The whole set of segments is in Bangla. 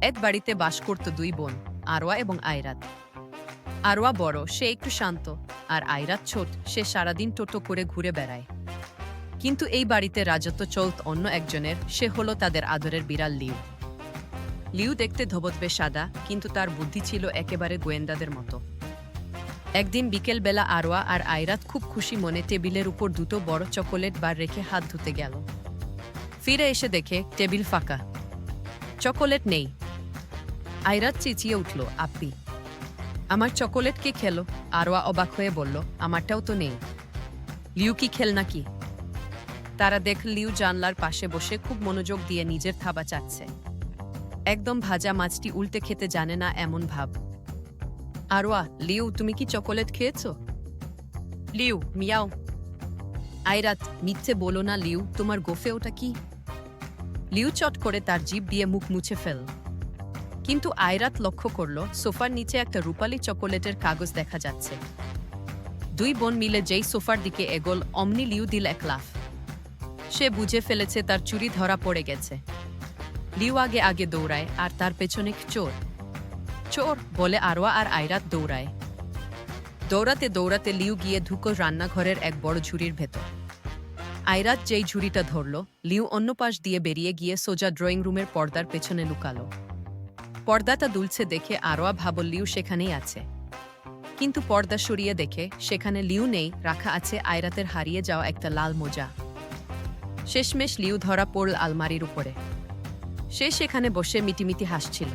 এক বাড়িতে বাস করত দুই বোন, আরওয়া এবং আয়রাত। আরওয়া বড়, সে একটু শান্ত, আর আয়রাত ছোট, সে সারাদিন টোটো করে ঘুরে বেড়ায়। কিন্তু এই বাড়িতে রাজত্ব চলত অন্য একজনের, সে হলো তাদের আদরের বিড়াল লিউ। লিউ দেখতে ধবধবে সাদা, কিন্তু তার বুদ্ধি ছিল একেবারে গোয়েন্দাদের মতো। একদিন বিকেলবেলা আরওয়া আর আয়রাত খুব খুশি মনে টেবিলের উপর দুটো বড় চকোলেট বার রেখে হাত ধুতে গেল। ফিরে এসে দেখে টেবিল ফাঁকা, চকোলেট নেই। আয়রাত চেঁচিয়ে উঠল, আপি, আমার চকোলেট কে খেলো? আরওয়া অবাক হয়ে বলল, আমারটাও তো নেই। লিউ কি খেল নাকি? তারা দেখল লিউ জানলার পাশে বসে খুব মনোযোগ দিয়ে নিজের থাবা চাচ্ছে। একদম ভাজা মাছটি উল্টে খেতে জানে না এমন ভাব। আরওয়া, লিউ, তুমি কি চকোলেট খেয়েছ? Liu, meow. আয়রাত, মিথ্যে বলো না লিউ, তোমার গোফে ওটা কি? লিউ চট করে তার জিভ দিয়ে মুখ মুছে ফেল। কিন্তু আয়রাত লক্ষ্য করল সোফার নিচে একটা রূপালি চকোলেটের কাগজ দেখা যাচ্ছে। দুই বোন মিলে যেই সোফার দিকে এগোল, অমনি লিউ দিল এক লাফ। সে বুঝে ফেলেছে তার চুরি ধরা পড়ে গেছে। লিউ আগে আগে দৌড়ায়, আর তার পেছনে চোর। চোর বলে আরওয়া আর আয়রাত দৌড়ায়। দৌড়াতে দৌড়াতে লিউ গিয়ে ঢুকো রান্নাঘরের এক বড় ঝুড়ির ভেতর। আয়রাত যেই ঝুড়িটা ধরল, লিউ অন্য পাশ দিয়ে বেরিয়ে গিয়ে সোজা ড্রয়িং রুমের পর্দার পেছনে লুকালো। পর্দাটা দুলছে দেখে আরওয়া ভাবল লিউ সেখানেই আছে। কিন্তু পর্দা সরিয়ে দেখে সেখানে লিউ নেই, রাখা আছে আয়রাতের হারিয়ে যাওয়া একটা লাল মোজা। শেষমেশ লিউ ধরা পড়ল আলমারির উপরে। সে সেখানে বসে মিটিমিটি হাসছিল।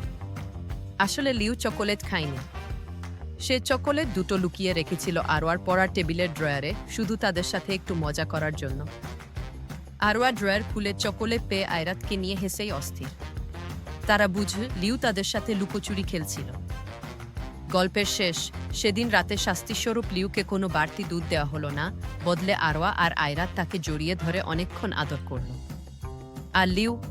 আসলে লিউ চকোলেট খায়নি। সে চকোলেট দুটো লুকিয়ে রেখেছিল আরওয়ার পড়ার টেবিলের ড্রয়ারে, শুধু তাদের সাথে একটু মজা করার জন্য। আরওয়া ড্রয়ার খুলে চকোলেট পেয়ে আয়রাতকে নিয়ে হেসেই অস্থির। তারা বুঝল লিউ তাদের সাথে লুকোচুরি খেলছিল। গল্পের শেষ। সেদিন রাতে শাস্তিস্বরূপ লিউকে কোনো বাড়তি দুধ দেওয়া হলো না, বদলে আরওয়া আর আয়রাত তাকে জড়িয়ে ধরে অনেকক্ষণ আদর করল। আর লিউ,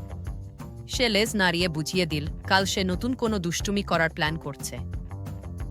সে লেজ নাড়িয়ে বুঝিয়ে দিল কাল সে নতুন কোনো দুষ্টুমি করার প্ল্যান করছে।